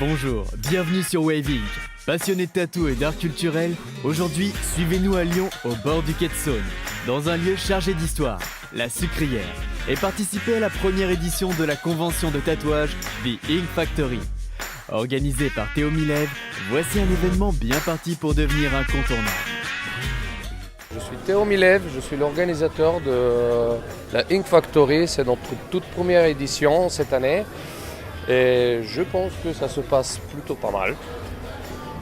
Bonjour, bienvenue sur Waving. Passionné de tatou et d'art culturel, aujourd'hui, suivez-nous à Lyon, au bord du quai de Saône, dans un lieu chargé d'histoire, la Sucrière, et participez à la première édition de la convention de tatouage The Ink Factory. Organisée par Théo Milève, voici un événement bien parti pour devenir incontournable. Je suis Théo Milève, je suis l'organisateur de la Ink Factory, c'est notre toute première édition cette année et je pense que ça se passe plutôt pas mal.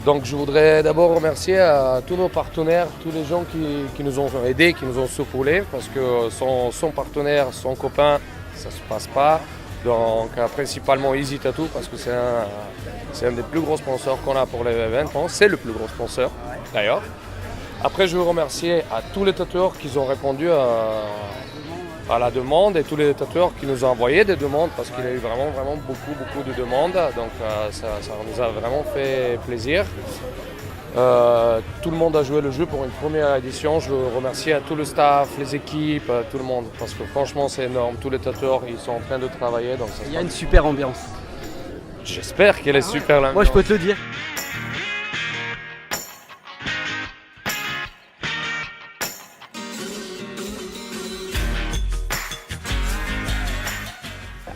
Donc je voudrais d'abord remercier à tous nos partenaires, tous les gens qui nous ont aidés, qui nous ont secourés, parce que sans partenaire, sans copain, ça ne se passe pas. Donc principalement Easy Tattoo, parce que c'est un des plus gros sponsors qu'on a pour l'événement, c'est le plus gros sponsor d'ailleurs. Après je veux remercier à tous les tatoueurs qui ont répondu à la demande et tous les tatoueurs qui nous ont envoyé des demandes, parce qu'il y a eu vraiment beaucoup de demandes, donc ça nous a vraiment fait plaisir. Tout le monde a joué le jeu pour une première édition. Je veux remercier à tout le staff, les équipes, tout le monde, parce que franchement c'est énorme. Tous les tatoueurs ils sont en train de travailler. Donc il y a une super ambiance. J'espère qu'elle est super l'ambiance. Moi je peux te le dire.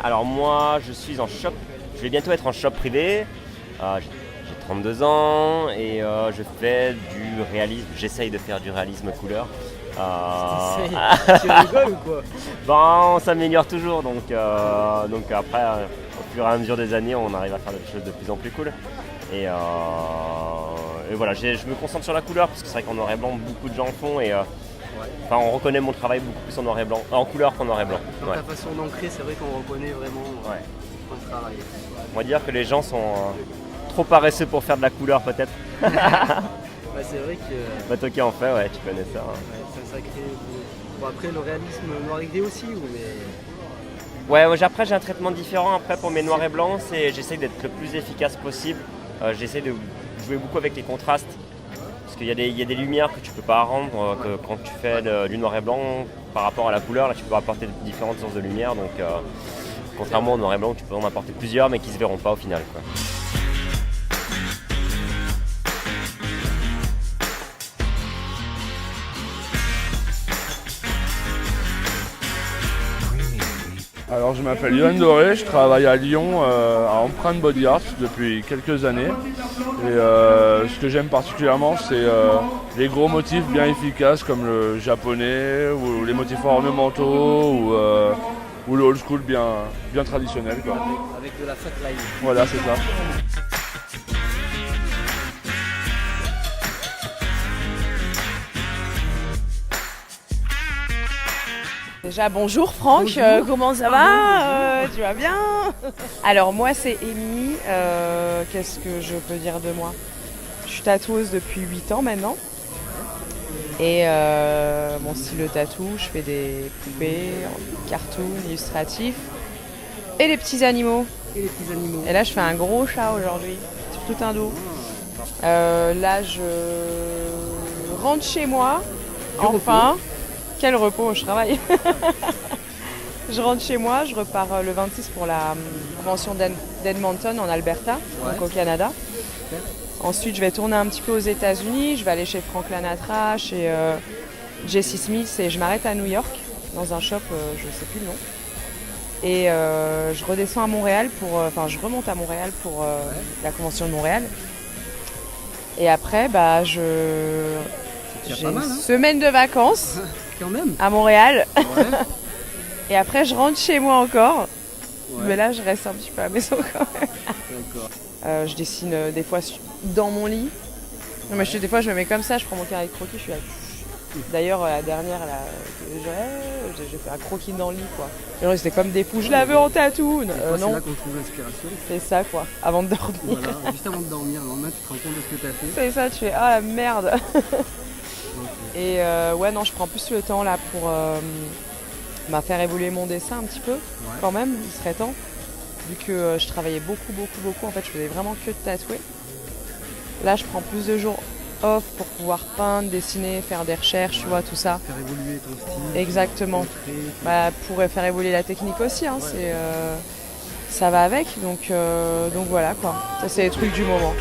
Alors moi je suis en shop, je vais bientôt être en shop privé, j'ai 32 ans et je fais du réalisme, j'essaye de faire du réalisme couleur. Tu rigoles ou quoi? Bon, on s'améliore toujours, donc après au fur et à mesure des années on arrive à faire des choses de plus en plus cool. Et voilà, je me concentre sur la couleur parce que c'est vrai qu'en noir et blanc beaucoup de gens le font et enfin, on reconnaît mon travail beaucoup plus en noir et blanc, en couleur qu'en noir et blanc. Dans ta façon d'ancrer, c'est vrai qu'on reconnaît vraiment ton travail. On va dire que les gens sont trop paresseux pour faire de la couleur peut-être. C'est vrai que... Bah toi qui en fais, ouais, tu connais ça. Hein. Ouais, c'est un sacré... Bon, après le réalisme noir et gris aussi, mais... Ouais, après j'ai un traitement différent après pour mes noirs et blancs, j'essaie d'être le plus efficace possible. J'essaie de jouer beaucoup avec les contrastes. Parce qu'il y a des lumières que tu peux pas rendre que quand tu fais du noir et blanc par rapport à la couleur, là tu peux apporter différentes sources de lumière, donc contrairement au noir et blanc tu peux en apporter plusieurs mais qui se verront pas au final, quoi. Alors je m'appelle Yohan Doré, je travaille à Lyon à Empreinte Body Art depuis quelques années et ce que j'aime particulièrement c'est les gros motifs bien efficaces comme le japonais ou les motifs ornementaux ou le old school bien traditionnel, quoi. Avec de la fat line. Voilà, c'est ça. Déjà bonjour Franck, comment ça va? Tu vas bien? Alors moi c'est Amy, qu'est-ce que je peux dire de moi? Je suis tatoueuse depuis 8 ans maintenant. Et mon style de tatou, je fais des poupées, cartoons, illustratifs et des petits animaux. Et là je fais un gros chat aujourd'hui, sur tout un dos. Là je rentre chez moi, enfin. Quel repos, je travaille. Je rentre chez moi, je repars le 26 pour la convention d'Edmonton en Alberta, donc au Canada. Ensuite, je vais tourner un petit peu aux États-Unis, je vais aller chez Frank Lanatra, chez Jesse Smith et je m'arrête à New York dans un shop, je ne sais plus le nom. Et je redescends à Montréal je remonte à Montréal pour la convention de Montréal. Et après, j'ai une semaine de vacances. Quand même. À Montréal. Ouais. Et après je rentre chez moi encore. Ouais. Mais là je reste un petit peu à la maison quand même. D'accord. Je dessine des fois dans mon lit. Non, mais des fois je me mets comme ça, je prends mon carré de croquis, je suis là. D'ailleurs la dernière là, j'ai fait un croquis dans le lit quoi. C'était comme des fous, je la veux en tatou. Non. C'est là qu'on trouve l'inspiration. C'est ça quoi, avant de dormir. Voilà, juste avant de dormir, le lendemain tu te rends compte de ce que tu as fait. C'est ça, tu fais ah la merde. Et je prends plus le temps là pour faire évoluer mon dessin un petit peu quand même, il serait temps. Vu que je travaillais beaucoup, en fait je faisais vraiment que de tatouer. Là je prends plus de jours off pour pouvoir peindre, dessiner, faire des recherches, tu vois, tout ça. Faire évoluer ton style. Exactement. Pour faire évoluer la technique aussi, hein, ça va avec. Donc voilà quoi. Ça c'est les trucs du moment.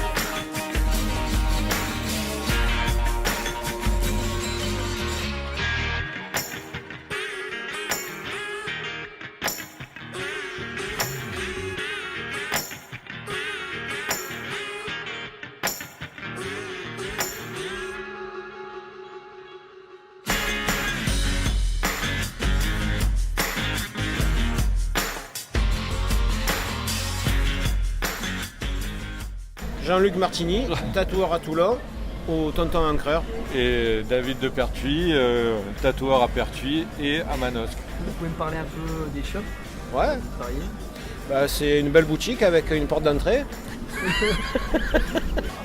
Jean-Luc Martini, tatoueur à Toulon, au Tonton Encreur. Et David de Pertuis, tatoueur à Pertuis et à Manosque. Vous pouvez me parler un peu des shops Ouais, vous travaillez? c'est une belle boutique avec une porte d'entrée.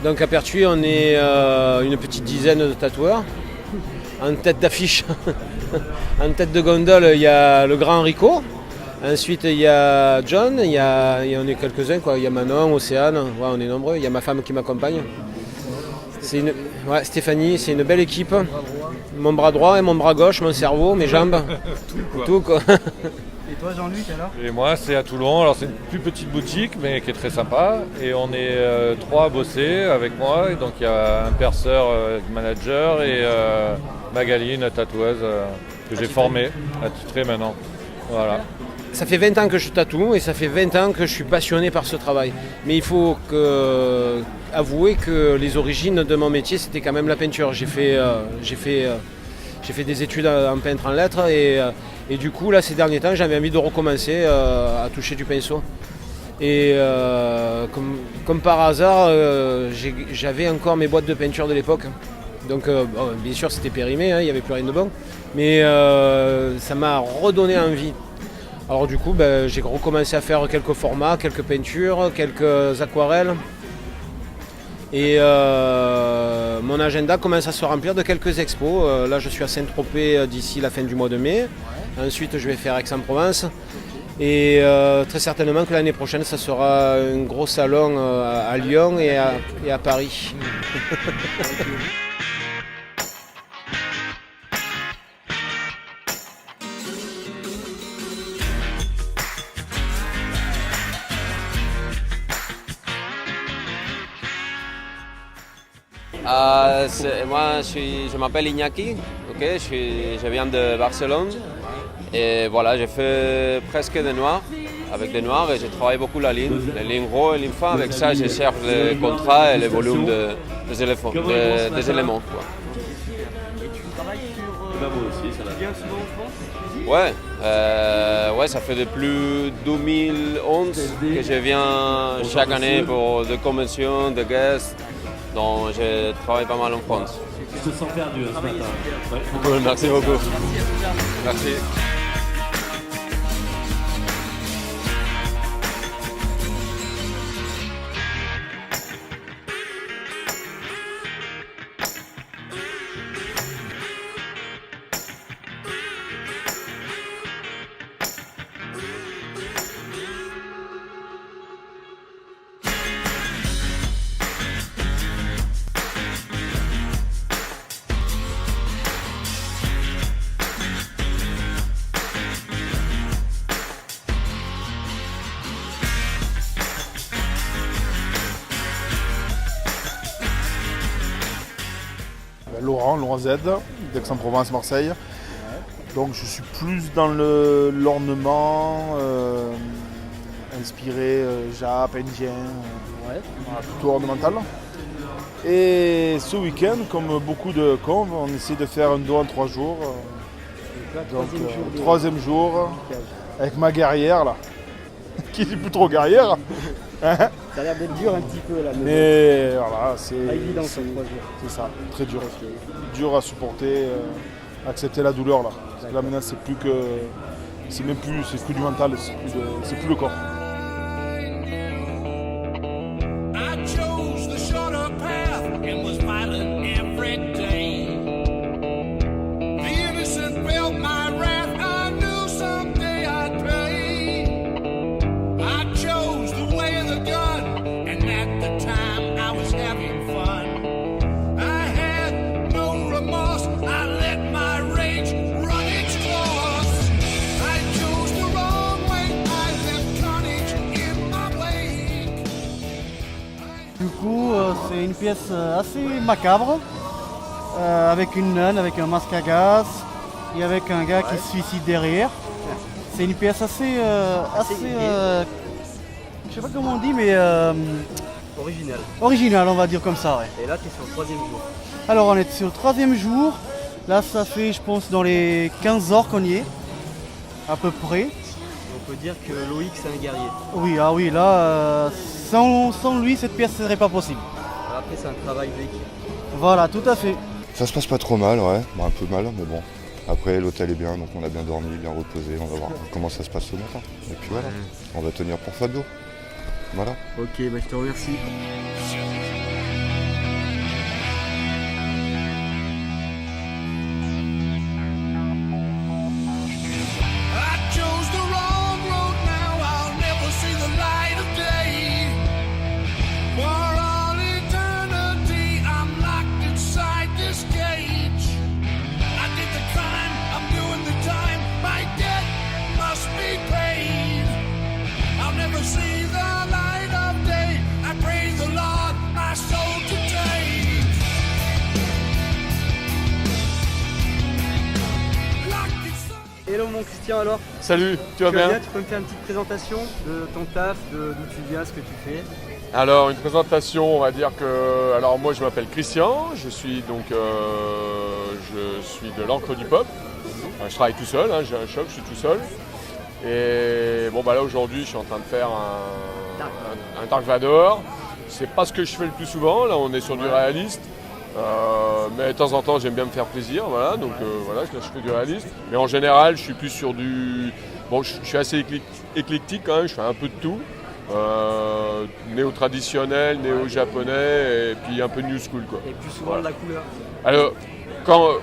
Donc à Pertuis, on est une petite dizaine de tatoueurs. En tête d'affiche, en tête de gondole, il y a le grand Rico. Ensuite, il y a John, on est quelques-uns, quoi. Il y a Manon, Océane, ouais, on est nombreux. Il y a ma femme qui m'accompagne. Stéphanie, c'est une belle équipe. Mon bras droit et mon bras gauche, mon cerveau, mes jambes, tout quoi. Et toi Jean-Luc alors? Et moi, c'est à Toulon. Alors, c'est une plus petite boutique, mais qui est très sympa. Et on est 3 à bosser avec moi. Et donc, il y a un perceur, manager, et Magali, une tatoueuse que j'ai formée, attitrée maintenant. Voilà. Ça fait 20 ans que je tatoue et ça fait 20 ans que je suis passionné par ce travail. Mais il faut avouer que les origines de mon métier, c'était quand même la peinture. J'ai fait des études en peintre en lettres et du coup, là, ces derniers temps, j'avais envie de recommencer à toucher du pinceau. Et comme par hasard, j'avais encore mes boîtes de peinture de l'époque. Donc, bien sûr, c'était périmé, il n'y avait plus rien de bon. Mais ça m'a redonné envie. Alors du coup, j'ai recommencé à faire quelques formats, quelques peintures, quelques aquarelles. Et mon agenda commence à se remplir de quelques expos. Là, je suis à Saint-Tropez d'ici la fin du mois de mai. Ensuite, je vais faire Aix-en-Provence. Et très certainement que l'année prochaine, ça sera un gros salon à Lyon et à Paris. Moi, je m'appelle Iñaki, okay, je viens de Barcelone et voilà, j'ai fait presque des noirs avec des noirs et j'ai travaillé beaucoup la ligne RAW et ligne fin. Avec ça, je cherche les contrats et le volume des éléments. Quoi. Et tu travailles sur bien souvent en France? Ouais, ça fait depuis 2011 que je viens chaque année pour des conventions, des guests. Donc je travaille pas mal en France. Je te sens perdu ce matin. Ouais. Cool, merci beaucoup. Merci. Laurent Z, d'Aix-en-Provence, Marseille. Donc je suis plus dans l'ornement, inspiré Jap, indien, plutôt ornemental. Et ce week-end, comme beaucoup de conves, on essaie de faire un dos en 3 jours. Donc troisième jour, avec ma guerrière là, qui n'est plus trop guerrière. Ça a l'air d'être dur un petit peu là. Mais voilà, c'est pas évident ces 3 jours. C'est ça, très dur. Dur à supporter, accepter la douleur là. Parce que là maintenant c'est plus que. C'est même plus, c'est plus du mental, c'est plus le corps. Run its course. I chose the wrong way. I left Connie pièce assez macabre, avec une nonne, avec un masque à gaz et avec un gars qui se suicide derrière. C'est une pièce assez je sais pas comment on dit, mais original, on va dire comme ça. Ouais. Et là, tu es sur le 3e jour. Alors on est sur le 3e jour. Là, ça fait, je pense, dans les 15 heures qu'on y est, à peu près. On peut dire que Loïc, c'est un guerrier. Oui, là, sans lui, cette pièce ne serait pas possible. Après, c'est un travail d'équipe. Voilà, tout à fait. Ça se passe pas trop mal, ouais. Bon, un peu mal, mais bon. Après, l'hôtel est bien, donc on a bien dormi, bien reposé. On va voir comment ça se passe ce matin. Et puis voilà, on va tenir pour Fabio. Voilà. Ok, je te remercie. Hello mon Christian, alors. Salut, tu vas bien? Tu peux me faire une petite présentation de ton taf, d'où tu viens, ce que tu fais? Alors une présentation, on va dire que... Alors moi je m'appelle Christian, je suis de l'Ancre du Pop. Je travaille tout seul, j'ai un shop, je suis tout seul. Et bon là aujourd'hui je suis en train de faire un Dark Vador. C'est pas ce que je fais le plus souvent, là on est sur du réaliste. Mais de temps en temps j'aime bien me faire plaisir, voilà, donc voilà, je fais du réaliste. Mais en général je suis plus sur du... Bon, je suis assez éclectique quand même, je fais un peu de tout. Néo-traditionnel, néo-japonais et puis un peu new school quoi. Et plus souvent de la couleur. Alors,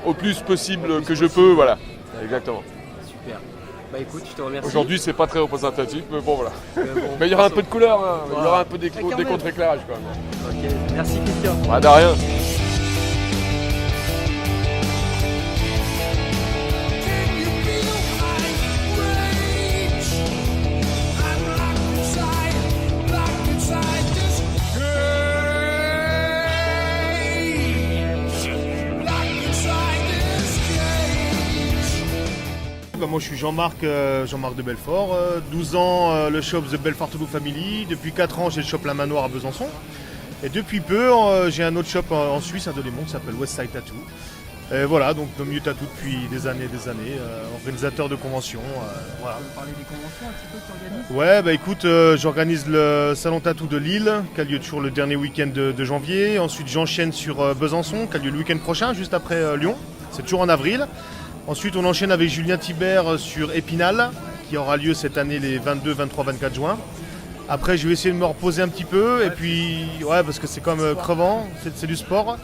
au plus possible que je peux, voilà, exactement. Super. Bah écoute, je te remercie. Aujourd'hui c'est pas très représentatif, mais bon voilà. Mais il y aura un peu de couleur, hein. Il y aura un peu des contre-éclairage quand même. Ok, merci Christian. Bah, de rien. Moi je suis Jean-Marc de Belfort, 12 ans le shop The Belfort Tattoo Family, depuis 4 ans j'ai le shop La Manoir à Besançon et depuis peu j'ai un autre shop en Suisse à Delémont qui s'appelle Westside Tattoo. Et voilà, donc Nomiu Tattoo depuis des années, organisateur de conventions. Voilà. Tu veux parler des conventions un petit peu que tu organises? Ouais, bah écoute, j'organise le Salon Tattoo de Lille qui a lieu toujours le dernier week-end de janvier. Ensuite j'enchaîne sur Besançon qui a lieu le week-end prochain, juste après Lyon, c'est toujours en avril. Ensuite, on enchaîne avec Julien Thibert sur Épinal, qui aura lieu cette année les 22, 23, 24 juin. Après, je vais essayer de me reposer un petit peu, et puis, ouais, parce que c'est quand même crevant, c'est du sport.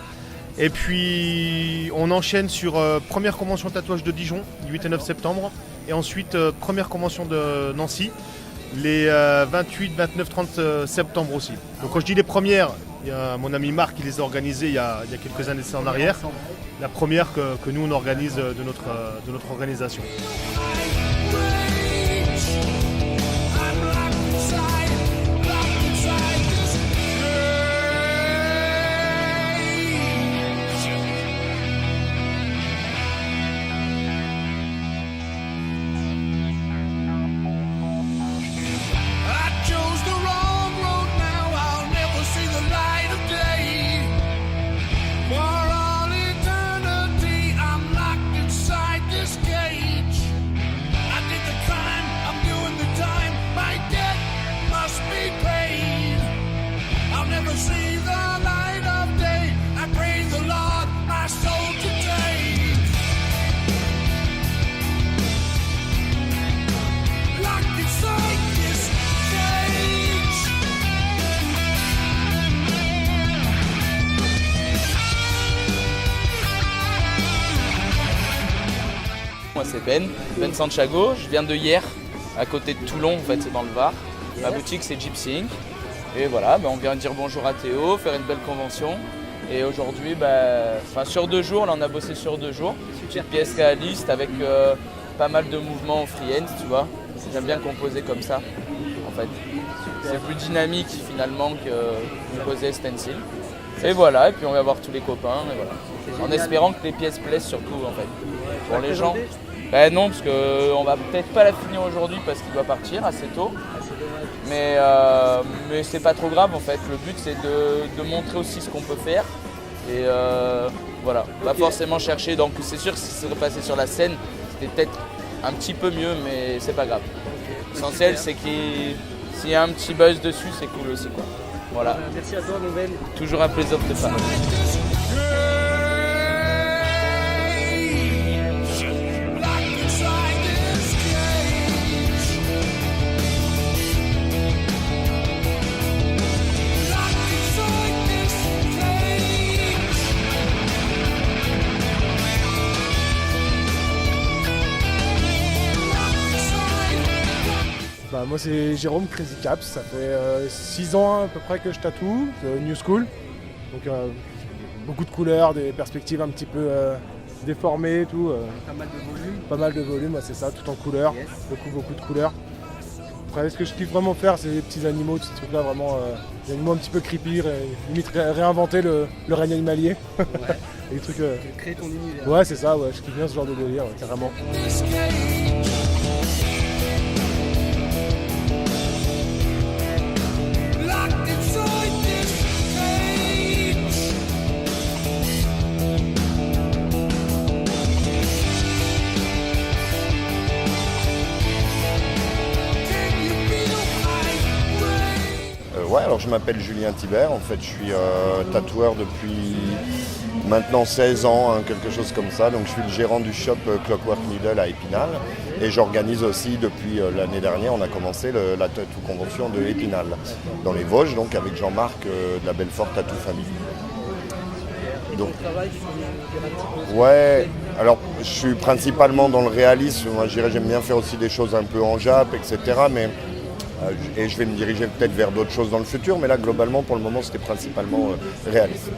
Et puis, on enchaîne sur première convention tatouage de Dijon, 8 et 9 septembre. Et ensuite, première convention de Nancy, les 28, 29, 30 septembre aussi. Donc quand je dis les premières, il y a mon ami Marc qui les a organisées il y a quelques années en arrière. La première que nous on organise de notre organisation. Moi c'est Ben Santiago, je viens de Hyères, à côté de Toulon, en fait c'est dans le Var. Ma boutique c'est Gypsy Ink. Et voilà, on vient dire bonjour à Théo, faire une belle convention. Et aujourd'hui, sur 2 jours, là on a bossé sur 2 jours. Petite pièce réaliste avec pas mal de mouvements freehand, tu vois. J'aime bien composer comme ça, en fait. C'est plus dynamique finalement que composer stencil. Et voilà, et puis on va voir tous les copains, et voilà. En espérant que les pièces plaisent surtout en fait. Pour les gens. Ben non, parce qu'on va peut-être pas la finir aujourd'hui parce qu'il doit partir assez tôt. Mais c'est pas trop grave en fait. Le but c'est de montrer aussi ce qu'on peut faire. Et voilà, pas forcément chercher. Donc c'est sûr que si c'est repassé sur la scène, c'était peut-être un petit peu mieux, mais c'est pas grave. L'essentiel c'est s'il y a un petit buzz dessus, c'est cool aussi quoi. Voilà. Merci à toi, Nouvelle. Toujours un plaisir de te faire. Moi c'est Jérôme Crazy Caps, ça fait 6 ans à peu près que je tatoue, de New School. Donc beaucoup de couleurs, des perspectives un petit peu déformées et tout. Pas mal de volume. Pas mal de volume, c'est ça, tout en couleurs, beaucoup de couleurs. Après ce que je kiffe vraiment faire, c'est les petits animaux, ces trucs là vraiment, des animaux un petit peu creepy, limite réinventer le règne animalier. Ouais. Et des trucs, créer ton univers. Ouais c'est ça, ouais, je kiffe bien ce genre de délire, carrément. Ouais, alors je m'appelle Julien Thibert, en fait je suis tatoueur depuis maintenant 16 ans, quelque chose comme ça. Donc je suis le gérant du shop Clockwork Needle à Épinal et j'organise aussi depuis l'année dernière, on a commencé la tattoo convention de Épinal dans les Vosges, donc avec Jean-Marc de la Belfort Tattoo Family. Donc, ouais, alors je suis principalement dans le réalisme, moi je dirais j'aime bien faire aussi des choses un peu en Jap, etc. Mais et je vais me diriger peut-être vers d'autres choses dans le futur, mais là globalement pour le moment c'était principalement réaliste.